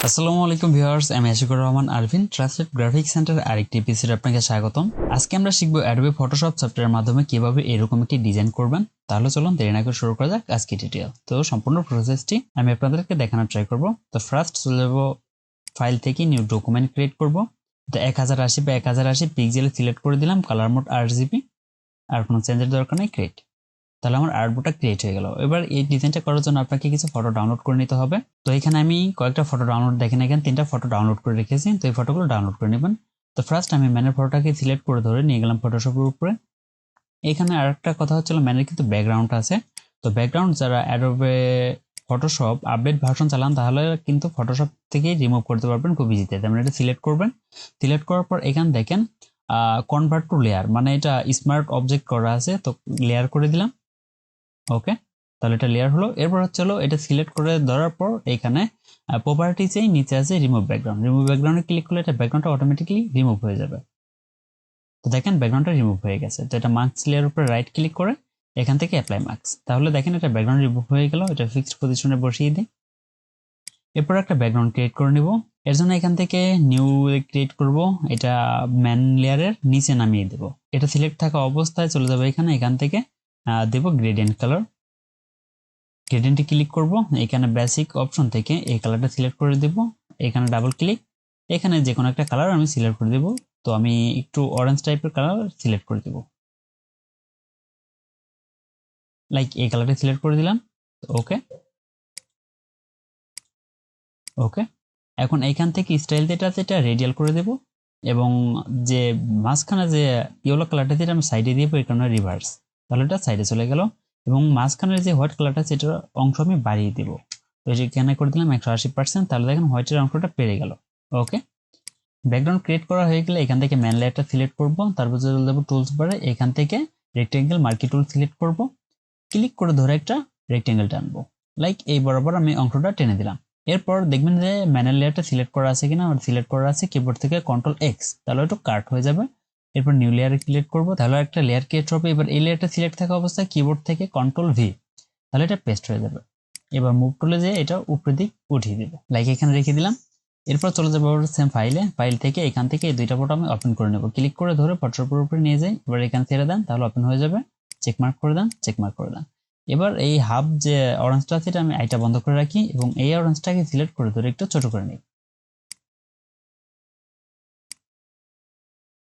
আসসালামু আলাইকুম ভিউয়ার্স, আমি Ashikur Rahman Arvin Trusted Graphic Centre আরেকটি এপিসোডে আপনাকে স্বাগতম। আজকে আমরা শিখব অ্যাডোবি ফটোশপ সফটওয়্যারের মাধ্যমে কিভাবে এরকম একটি ডিজাইন করবেন। তাহলে চলুন দেরি না করে শুরু করা যাক আজকে টিউটোরিয়াল। তো সম্পূর্ণ প্রসেসটি আমি আপনাদেরকে দেখানোর ট্রাই করব। তো ফার্স্ট চলে যাব ফাইল থেকে নিউ ডকুমেন্ট ক্রিয়েট করব। তো 1080 বা 1080 পিক্সেলে সিলেক্ট করে দিলাম, কালার মোড RGB, আর কোনো চেঞ্জের দরকার নেই, ক্রিয়েট। তাহলে আমার আর্টবোর্ডটা ক্রিয়েট হয়ে গেল। এবার এই ডিজাইনটা করার জন্য আপনাকে কিছু ফটো ডাউনলোড করে নিতে হবে। তো এখানে আমি কয়েকটা ফটো ডাউনলোড দেখেন, এখানে 3টা ফটো ডাউনলোড করে রেখেছি। তো এই ফটোগুলো ডাউনলোড করে নেবেন। তো ফার্স্ট আমি ম্যানের ফটোটাকে সিলেক্ট করে ধরে নিয়ে গেলাম ফটোশপের উপরে। এখানে আরেকটা কথা হচ্ছিল, ম্যানের কিন্তু ব্যাকগ্রাউন্ড আছে। তো ব্যাকগ্রাউন্ড যারা অ্যাডোবে ফটোশপ আপডেট ভার্সন চালান তাহলে কিন্তু ফটোশপ থেকে রিমুভ করতে পারবেন খুব ইজিতে। তেমন এটা সিলেক্ট করবেন। সিলেক্ট করার পর এখানে দেখেন কনভার্ট টু লেয়ার, মানে এটা স্মার্ট অবজেক্ট করা আছে, তো লেয়ার করে দিলাম। ওকে, তাহলে এটা লেয়ার হলো। এরপর হচ্ছে এটা সিলেক্ট করে ধরার পর এখানে প্রপার্টিজেই নিচে আছে রিমুভ ব্যাকগ্রাউন্ড। রিমুভ ব্যাকগ্রাউন্ডে ক্লিক করলে এটা ব্যাকগ্রাউন্ডটা অটোমেটিক্যালি রিমুভ হয়ে যাবে। তো দেখেন ব্যাকগ্রাউন্ডটা রিমুভ হয়ে গেছে। তো এটা মার্কস লেয়ার উপরে রাইট ক্লিক করে এখান থেকে অ্যাপ্লাই মার্কস, তাহলে দেখেন এটা ব্যাকগ্রাউন্ড রিমুভ হয়ে গেল। এটা ফিক্সড পজিশনে বসিয়ে দিই। এরপর একটা ব্যাকগ্রাউন্ড ক্রিয়েট করে নিব। এর জন্য এখান থেকে নিউ ক্রিয়েট করব, এটা ম্যান লেয়ারের নিচে নামিয়ে দেব। এটা সিলেক্ট থাকা অবস্থায় চলে যাবে এখানে, এখান থেকে দেব গ্রেডিয়েন্ট কালার। গ্রেডিয়েন্টে ক্লিক করব, এখানে বেসিক অপশন থেকে এই কালারটা সিলেক্ট করে দেব। এখানে ডাবল ক্লিক, এখানে যে কোনো একটা কালার আমি সিলেক্ট করে দেব। তো আমি একটু অরেঞ্জ টাইপের কালার সিলেক্ট করে দেব, লাইক এই কালারটা সিলেক্ট করে দিলাম। ওকে ওকে, এখন এইখান থেকে স্টাইল যেটা আছে এটা রেডিয়াল করে দেব, এবং যে মাঝখানে যে ইয়েলো কালারটা যেটা আমি সাইডে দিব এখানে রিভার্স, তাহলে এটা সাইডে চলে গেল। এবং মাঝখানের যে হোয়াইট কালারটা আছে এটার অংশ আমি বাড়িয়ে দিব। তো এখানে করে দিলাম 180%, তাহলে দেখেন হোয়াইটের অংশটা বেড়ে গেল। ওকে, ব্যাকগ্রাউন্ড ক্রিয়েট করা হয়ে গেলে এখান থেকে ম্যান লেয়ারটা সিলেক্ট করব, তারপর চলে যাবো টুলস বারে, এখান থেকে রেক্টেঙ্গেল মার্কি টুল সিলেক্ট করব, ক্লিক করে ধরে একটা রেক্টেঙ্গেল টানবো, লাইক এই বরাবর আমি অংশটা টেনে দিলাম। এরপর দেখবেন যে ম্যানুয়াল লেয়ারটা সিলেক্ট করা আছে কিনা, আর সিলেক্ট করা আছে, কিবোর্ড থেকে Ctrl+X, তাহলে একটু কাট হয়ে যাবে। এরপর নিউ লেয়ারে ক্লিক করব, তাহলে একটা লেয়ার ক্রিয়েট হবে। এবার এই লেয়ারটা সিলেক্ট থাকা অবস্থায় কিবোর্ড থেকে Ctrl+V, তাহলে এটা পেস্ট হয়ে যাবে। এবার মুভ টুলে যে এটা উপরের দিক উঠিয়ে দিব, লাইক এখানে রেখে দিলাম। এরপর চলে যাবো সেম ফাইল থেকে এখান থেকে এই দুইটা ফটো আমি ওপেন করে নেব। ক্লিক করে ধরে ফটোর উপরে নিয়ে যাই, এবার এখানে ছেড়ে দেন, তাহলে ওপেন হয়ে যাবে। চেকমার্ক করে দেন, চেকমার্ক করে দেন। এবার এই হাফ যে অরেঞ্জটা আছে এটা আমি আইটা বন্ধ করে রাখি, এবং এই অরেঞ্জটাকে সিলেক্ট করে ধরে একটু ছোট করে নিই।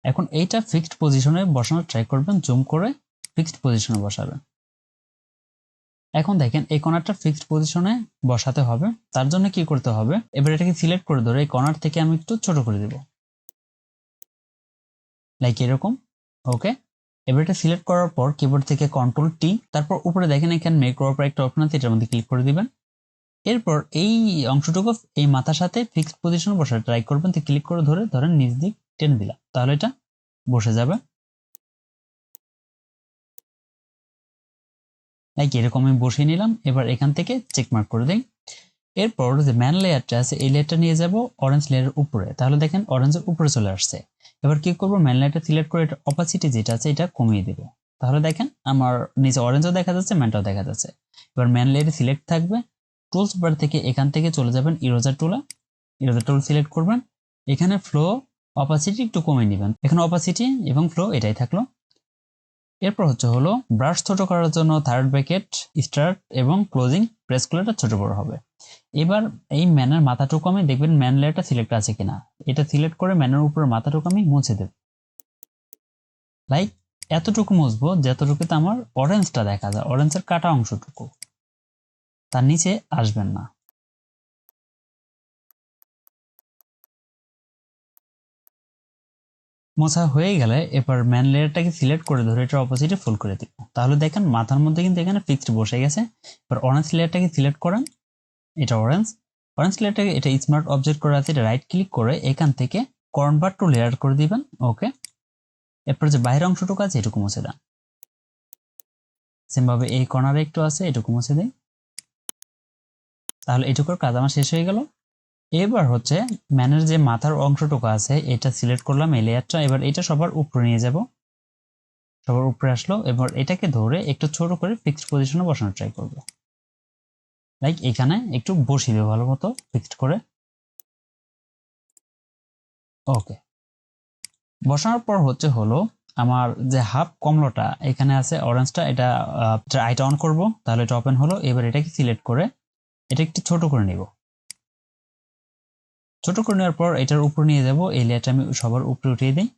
এখন এইটা ফিক্সড পজিশনে বসানোর ট্রাই করবেন, জুম করে ফিক্সড পজিশনে বসাবেন। এখন দেখেন এই কর্নারটা ফিক্সড পজিশনে বসাতে হবে। তার জন্য কি করতে হবে, এবার এটাকে সিলেক্ট করে ধরে এই কর্নার থেকে আমি একটু ছোট করে দেব, লাইক এরকম। ওকে, এবার এটা সিলেক্ট করার পর কিবোর্ড থেকে Ctrl+T, তারপর উপরে দেখেন এখানে মেক ওভার একটা অপশন আছে, এটার মধ্যে ক্লিক করে দিবেন। এরপর এই অংশটুকু এই মাথার সাথে ফিক্সড পজিশনে বসার ট্রাই করবেন। তো ক্লিক করে ধরেন নিচ দিক টেনে দিলাম, তাহলে এটা বসে যাবে, লাইক এরকম আমি বসিয়ে নিলাম। এবার এখান থেকে চেক মার্ক করে দিই। এরপর যে ম্যান লেয়ারটা আছে এই লেয়ারটা নিয়ে যাব অরেঞ্জ লেয়ারের উপরে, তাহলে দেখেন অরেঞ্জের উপরে চলে আসছে। এবার কি করব, ম্যান লেয়ারটা সিলেক্ট করে এটা অপাসিটি যেটা আছে এটা কমিয়ে দেব, তাহলে দেখেন আমার নিচে অরেঞ্জও দেখা যাচ্ছে, ম্যানটাও দেখা যাচ্ছে। এবার ম্যান লেয়ারে সিলেক্ট থাকবে, টুলস বার থেকে এখান থেকে চলে যাবেন ইরেজার টুলে, ইরেজার টুল সিলেক্ট করবেন। এখানে ফ্লো অপাসিটি একটু কমিয়ে নেবেন, এখানে অপাসিটি এবং ফ্লো এটাই থাকলো। এরপর হলো ব্রাশ ছোট করার জন্য থার্ড ব্র্যাকেট স্টার্ট এবং ক্লোজিং প্রেস করলে এটা ছোট বড় হবে। এবার এই ম্যানের মাথাটুকু আমি দেখবেন ম্যান লেয়ারটা সিলেক্ট আছে কিনা, এটা সিলেক্ট করে ম্যানের উপরে মাথাটুকু আমি মুছে দেব, লাইক এতটুকু মুছবো যতটুকুতে আমার অরেঞ্জটা দেখা যায়, অরেঞ্জের কাটা অংশটুকু, তার নিচে আসবেন না। মোছা হয়ে গেলে এবার ম্যান লেয়ারটাকে সিলেক্ট করে ধরে এটা অপোজিটে ফুল করে দিব, তাহলে দেখেন মাথার মধ্যে কিন্তু এখানে ফিক্সড বসে গেছে। এবার অরেঞ্জ লেয়ারটাকে সিলেক্ট করেন, এটা অরেঞ্জ লেয়ারটাকে এটা স্মার্ট অবজেক্ট করা আছে, এটা রাইট ক্লিক করে এখান থেকে কনভার্ট টু লেয়ার করে দিবেন। ওকে, এরপর যে বাইরের অংশটুকু আছে এটুকু মুছে দেন। সেম ভাবে এই কর্নারে একটু আছে এটুকু মুছে দেই, তাহলে এটুকুর কাজ আমার শেষ হয়ে গেল। এবার ম্যানের যে মাথার অংশটুকু আছে এটা সিলেক্ট করলাম এই লেয়ারটা, এবার এটা সবার উপরে নিয়ে যাব, সবার উপরে আসলো। এবার এটাকে ধরে একটু ছোট করে ফিক্সড পজিশনে বসানোর ট্রাই করব, লাইক এখানে একটু বসিয়ে দেবো ভালো মতো ফিক্সড করে। ওকে, বসানোর পর হলো আমার যে হাফ কমলাটা এখানে আছে অরেঞ্জটা, এটা আইটা অন করব, তাহলে এটা ওপেন হলো। এবার এটাকে সিলেক্ট করে এটা একটু ছোট করে নিব। ছোট করে নেওয়ার পর এটার উপর নিয়ে যাব, এই লেয়ারটা আমি সবার উপরে উঠিয়ে দিই।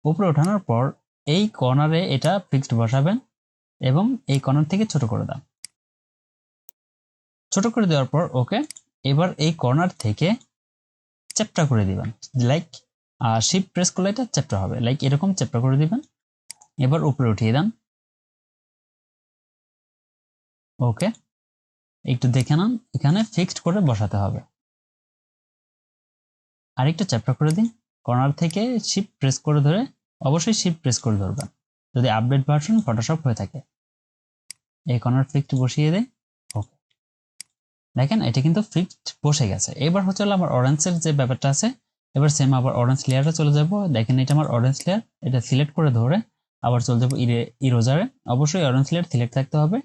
উপরে ওঠানোর পর এই কর্নারে এটা ফিক্সড বসাবেন এবং এই কর্নার থেকে ছোট করে দাও। ছোট করে দেওয়ার পর ওকে, এবার এই কর্নার থেকে চ্যাপ্টা করে দিবেন, লাইক শিফট প্রেস করলে এটা চ্যাপ্টা হবে, লাইক এরকম চ্যাপ্টা করে দিবেন। এবার উপরে উঠিয়ে দেন। ওকে, একটু দেখে নেন, এখানে ফিক্সড করে বসাতে হবে। আরেকটা চ্যাপ্টা করে দিন, কর্নার থেকে শিফট প্রেস করে ধরে, অবশ্যই শিফট প্রেস করে ধরবেন যদি আপডেট ভার্সন ফটোশপ হয়ে থাকে। এই কর্নার ফিক্সড বসিয়ে দেয়। ওকে, দেখেন এটা কিন্তু ফিক্সড বসে গেছে। এবার হচ্ছে আমার অরেঞ্জের যে ব্যাপারটা আছে, এবার সেম আবার অরেঞ্জ লেয়ারে চলে যাব। দেখেন এটা আমার অরেঞ্জ লেয়ার, এটা সিলেক্ট করে ধরে আবার চলে যাবো ইরোজারে। অবশ্যই অরেঞ্জ লেয়ার সিলেক্ট থাকতে হবে।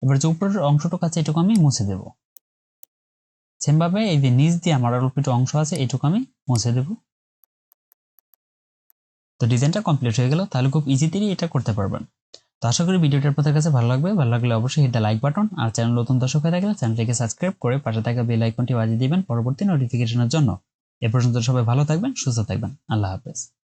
এবার যে উপরের অংশটুকু আছে এটুকু আমি মুছে দেব। সেম ভাবে এই যে নিচ দিয়ে আমার অল্প একটু অংশ আছে এটুকু আমি মুছে দেব। তো ডিজাইনটা কমপ্লিট হয়ে গেল। তাহলে খুব ইজিতেই এটা করতে পারবেন। তো আশা করি ভিডিওটা আপনাদের কাছে ভালো লাগবে। ভালো লাগলে অবশ্যই হিট দ্য লাইক বাটন, আর চ্যানেল নতুন দর্শক হয়ে থাকলে চ্যানেলটিকে সাবস্ক্রাইব করে পাশে থাকা বেল আইকনটি বাজিয়ে দিবেন পরবর্তী নোটিফিকেশনের জন্য। এ পর্যন্ত সবাই ভালো থাকবেন, সুস্থ থাকবেন। আল্লাহ হাফেজ।